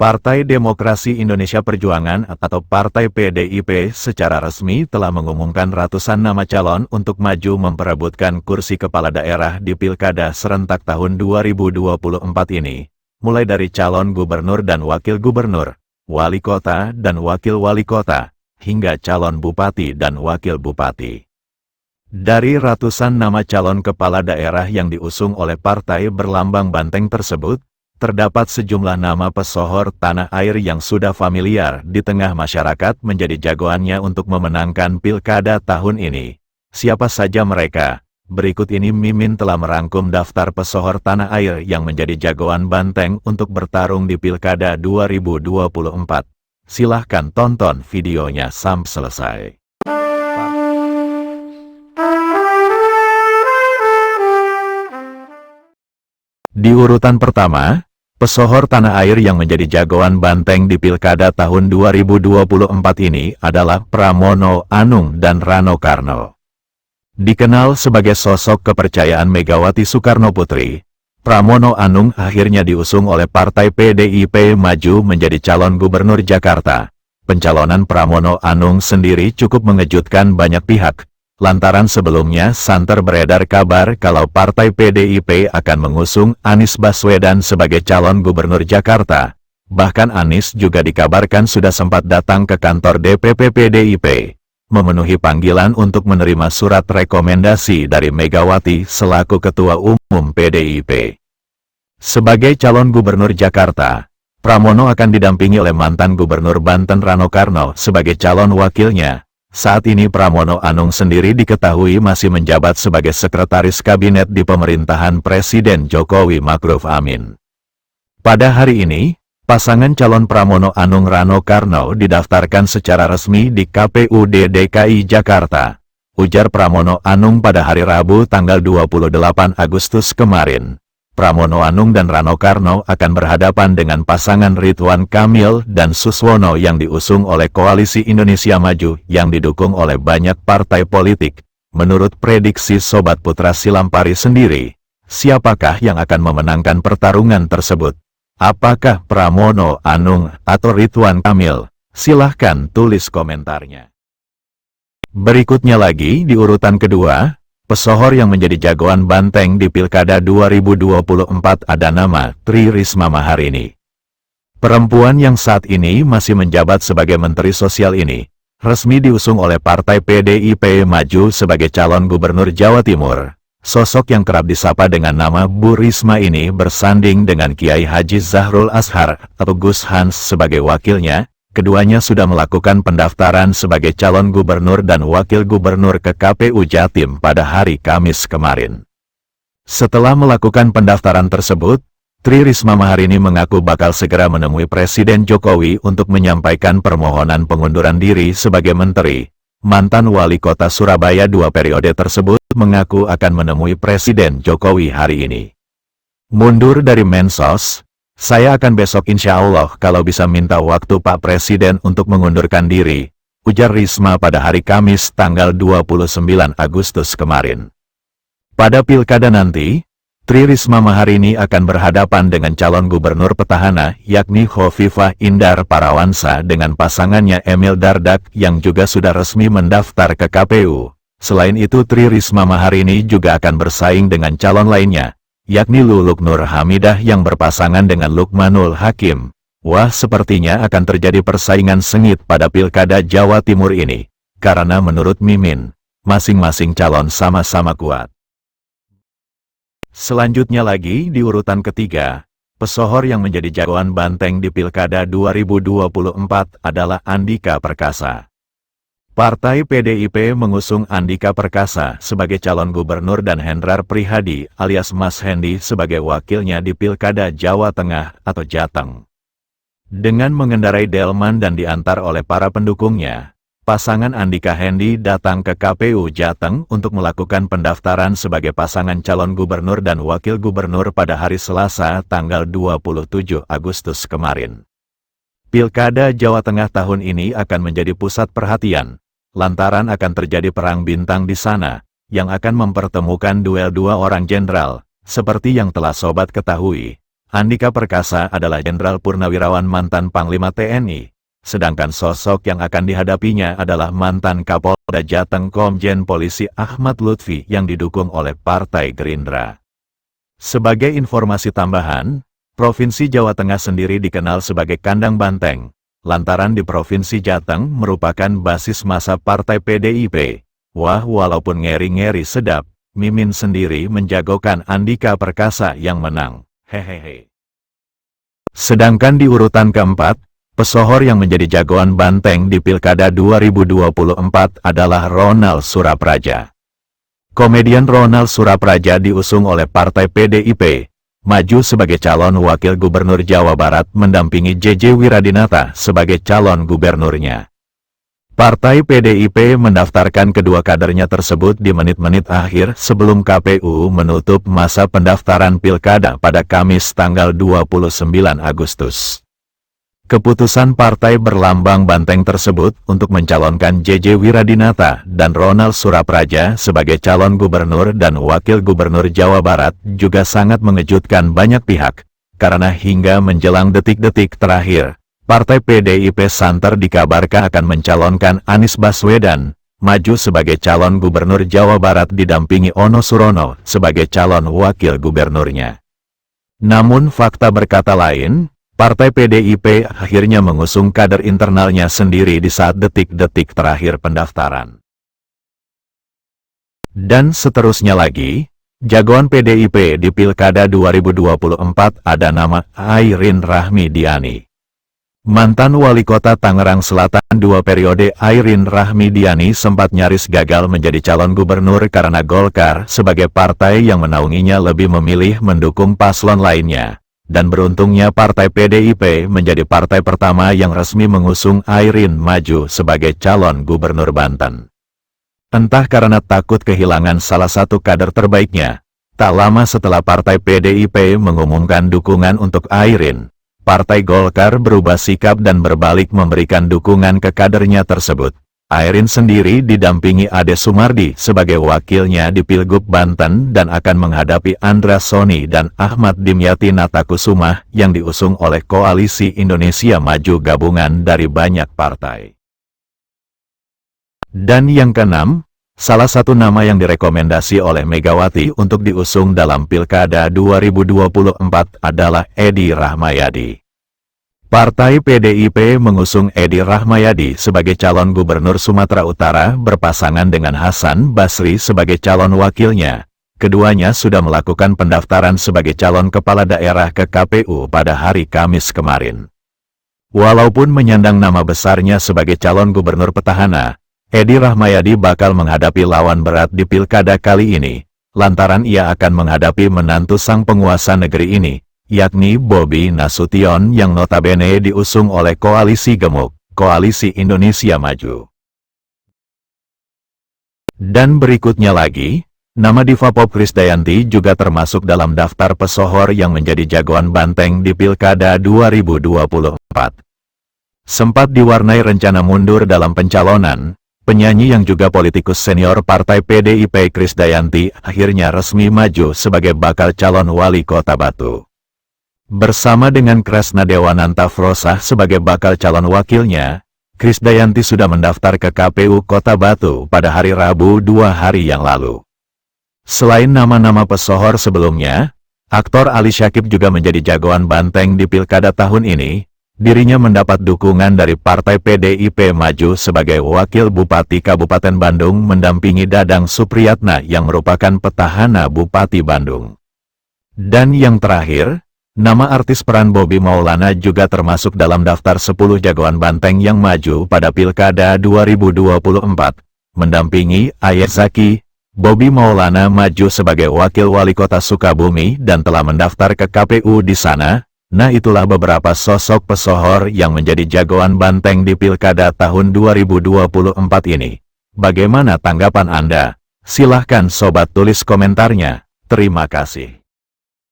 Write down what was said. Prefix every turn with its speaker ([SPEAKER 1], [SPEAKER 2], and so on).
[SPEAKER 1] Partai Demokrasi Indonesia Perjuangan atau Partai PDIP secara resmi telah mengumumkan ratusan nama calon untuk maju memperebutkan kursi kepala daerah di Pilkada serentak tahun 2024 ini, mulai dari calon gubernur dan wakil gubernur, wali kota dan wakil wali kota, hingga calon bupati dan wakil bupati. Dari ratusan nama calon kepala daerah yang diusung oleh partai berlambang banteng tersebut, terdapat sejumlah nama pesohor tanah air yang sudah familiar di tengah masyarakat menjadi jagoannya untuk memenangkan pilkada tahun ini. Siapa saja mereka? Berikut ini Mimin telah merangkum daftar pesohor tanah air yang menjadi jagoan banteng untuk bertarung di pilkada 2024. Silahkan tonton videonya sampai selesai. Di urutan pertama, pesohor tanah air yang menjadi jagoan banteng di pilkada tahun 2024 ini adalah Pramono Anung dan Rano Karno. Dikenal sebagai sosok kepercayaan Megawati Soekarnoputri, Pramono Anung akhirnya diusung oleh Partai PDIP maju menjadi calon gubernur Jakarta. Pencalonan Pramono Anung sendiri cukup mengejutkan banyak pihak, lantaran sebelumnya santer beredar kabar kalau Partai PDIP akan mengusung Anies Baswedan sebagai calon gubernur Jakarta. Bahkan Anies juga dikabarkan sudah sempat datang ke kantor DPP PDIP, memenuhi panggilan untuk menerima surat rekomendasi dari Megawati selaku Ketua Umum PDIP. Sebagai calon gubernur Jakarta, Pramono akan didampingi oleh mantan gubernur Banten Rano Karno sebagai calon wakilnya. Saat ini Pramono Anung sendiri diketahui masih menjabat sebagai sekretaris kabinet di pemerintahan Presiden Jokowi Ma'ruf Amin. Pada hari ini, pasangan calon Pramono Anung Rano Karno didaftarkan secara resmi di KPUD DKI Jakarta. Ujar Pramono Anung pada hari Rabu tanggal 28 Agustus kemarin. Pramono Anung dan Rano Karno akan berhadapan dengan pasangan Ridwan Kamil dan Suswono yang diusung oleh Koalisi Indonesia Maju yang didukung oleh banyak partai politik. Menurut prediksi Sobat Putra Silampari sendiri, siapakah yang akan memenangkan pertarungan tersebut? Apakah Pramono Anung atau Ridwan Kamil? Silahkan tulis komentarnya. Berikutnya lagi di urutan kedua, pesohor yang menjadi jagoan banteng di Pilkada 2024 ada nama Tri Risma Maharini. Perempuan yang saat ini masih menjabat sebagai Menteri Sosial ini, resmi diusung oleh Partai PDIP maju sebagai calon gubernur Jawa Timur. Sosok yang kerap disapa dengan nama Bu Risma ini bersanding dengan Kiai Haji Zahrul Azhar atau Gus Hans sebagai wakilnya. Keduanya sudah melakukan pendaftaran sebagai calon gubernur dan wakil gubernur ke KPU Jatim pada hari Kamis kemarin. Setelah melakukan pendaftaran tersebut, Tri Risma Maharini mengaku bakal segera menemui Presiden Jokowi untuk menyampaikan permohonan pengunduran diri sebagai menteri. Mantan wali kota Surabaya 2 periode tersebut mengaku akan menemui Presiden Jokowi hari ini. Mundur dari Mensos, saya akan besok insya Allah kalau bisa minta waktu Pak Presiden untuk mengundurkan diri, ujar Risma pada hari Kamis tanggal 29 Agustus kemarin. Pada pilkada nanti, Tri Risma Maharini akan berhadapan dengan calon gubernur petahana yakni Khofifah Indar Parawansa dengan pasangannya Emil Dardak yang juga sudah resmi mendaftar ke KPU. Selain itu Tri Risma Maharini juga akan bersaing dengan calon lainnya, yakni Luluk Nur Hamidah yang berpasangan dengan Lukmanul Hakim. Wah, sepertinya akan terjadi persaingan sengit pada pilkada Jawa Timur ini, karena menurut Mimin, masing-masing calon sama-sama kuat. Selanjutnya lagi di urutan ketiga, pesohor yang menjadi jagoan banteng di pilkada 2024 adalah Andika Perkasa. Partai PDIP mengusung Andika Perkasa sebagai calon gubernur dan Hendrar Prihadi alias Mas Hendi sebagai wakilnya di Pilkada Jawa Tengah atau Jateng. Dengan mengendarai delman dan diantar oleh para pendukungnya, pasangan Andika Hendi datang ke KPU Jateng untuk melakukan pendaftaran sebagai pasangan calon gubernur dan wakil gubernur pada hari Selasa tanggal 27 Agustus kemarin. Pilkada Jawa Tengah tahun ini akan menjadi pusat perhatian, lantaran akan terjadi perang bintang di sana, yang akan mempertemukan duel dua orang jenderal. Seperti yang telah sobat ketahui, Andika Perkasa adalah Jenderal Purnawirawan mantan Panglima TNI, sedangkan sosok yang akan dihadapinya adalah mantan Kapolda Jateng Komjen Polisi Ahmad Lutfi yang didukung oleh Partai Gerindra. Sebagai informasi tambahan, Provinsi Jawa Tengah sendiri dikenal sebagai kandang banteng, lantaran di Provinsi Jateng merupakan basis massa Partai PDIP. Wah, walaupun ngeri-ngeri sedap, Mimin sendiri menjagokan Andika Perkasa yang menang. Hehehe. Sedangkan di urutan keempat, pesohor yang menjadi jagoan banteng di Pilkada 2024 adalah Ronald Surapraja. Komedian Ronald Surapraja diusung oleh Partai PDIP, maju sebagai calon wakil gubernur Jawa Barat mendampingi JJ Wiradinata sebagai calon gubernurnya. Partai PDIP mendaftarkan kedua kadernya tersebut di menit-menit akhir sebelum KPU menutup masa pendaftaran pilkada pada Kamis tanggal 29 Agustus. Keputusan partai berlambang banteng tersebut untuk mencalonkan JJ Wiradinata dan Ronald Surapraja sebagai calon gubernur dan wakil gubernur Jawa Barat juga sangat mengejutkan banyak pihak, karena hingga menjelang detik-detik terakhir, Partai PDIP santer dikabarkan akan mencalonkan Anies Baswedan, maju sebagai calon gubernur Jawa Barat didampingi Ono Surono sebagai calon wakil gubernurnya. Namun fakta berkata lain, Partai PDIP akhirnya mengusung kader internalnya sendiri di saat detik-detik terakhir pendaftaran. Dan seterusnya lagi, jagoan PDIP di Pilkada 2024 ada nama Airin Rahmidiani. Mantan Wali Kota Tangerang Selatan 2 periode Airin Rahmidiani sempat nyaris gagal menjadi calon gubernur karena Golkar sebagai partai yang menaunginya lebih memilih mendukung paslon lainnya. Dan beruntungnya Partai PDIP menjadi partai pertama yang resmi mengusung Airin maju sebagai calon gubernur Banten. Entah karena takut kehilangan salah satu kader terbaiknya, tak lama setelah Partai PDIP mengumumkan dukungan untuk Airin, Partai Golkar berubah sikap dan berbalik memberikan dukungan ke kadernya tersebut. Airin sendiri didampingi Ade Sumardi sebagai wakilnya di Pilgub Banten dan akan menghadapi Andra Soni dan Ahmad Dimyati Natakusumah yang diusung oleh Koalisi Indonesia Maju gabungan dari banyak partai. Dan yang keenam, salah satu nama yang direkomendasi oleh Megawati untuk diusung dalam Pilkada 2024 adalah Edi Rahmayadi. Partai PDIP mengusung Edi Rahmayadi sebagai calon gubernur Sumatera Utara berpasangan dengan Hasan Basri sebagai calon wakilnya. Keduanya sudah melakukan pendaftaran sebagai calon kepala daerah ke KPU pada hari Kamis kemarin. Walaupun menyandang nama besarnya sebagai calon gubernur petahana, Edi Rahmayadi bakal menghadapi lawan berat di pilkada kali ini, lantaran ia akan menghadapi menantu sang penguasa negeri ini, yakni Bobi Nasution yang notabene diusung oleh Koalisi Gemuk, Koalisi Indonesia Maju. Dan berikutnya lagi, nama diva pop Krisdayanti juga termasuk dalam daftar pesohor yang menjadi jagoan banteng di Pilkada 2024. Sempat diwarnai rencana mundur dalam pencalonan, penyanyi yang juga politikus senior Partai PDIP Krisdayanti akhirnya resmi maju sebagai bakal calon wali kota Batu. Bersama dengan Kresna Dewananta Frosah sebagai bakal calon wakilnya, Krisdayanti sudah mendaftar ke KPU Kota Batu pada hari Rabu 2 hari yang lalu. Selain nama-nama pesohor sebelumnya, aktor Ali Syakib juga menjadi jagoan banteng di Pilkada tahun ini. Dirinya mendapat dukungan dari Partai PDIP Maju sebagai wakil Bupati Kabupaten Bandung mendampingi Dadang Supriyatna yang merupakan petahana Bupati Bandung. Dan yang terakhir, nama artis peran Bobby Maulana juga termasuk dalam daftar 10 jagoan banteng yang maju pada Pilkada 2024. Mendampingi Ayah Zaki, Bobby Maulana maju sebagai wakil wali kota Sukabumi dan telah mendaftar ke KPU di sana. Nah, itulah beberapa sosok pesohor yang menjadi jagoan banteng di Pilkada tahun 2024 ini. Bagaimana tanggapan Anda? Silahkan sobat tulis komentarnya. Terima kasih.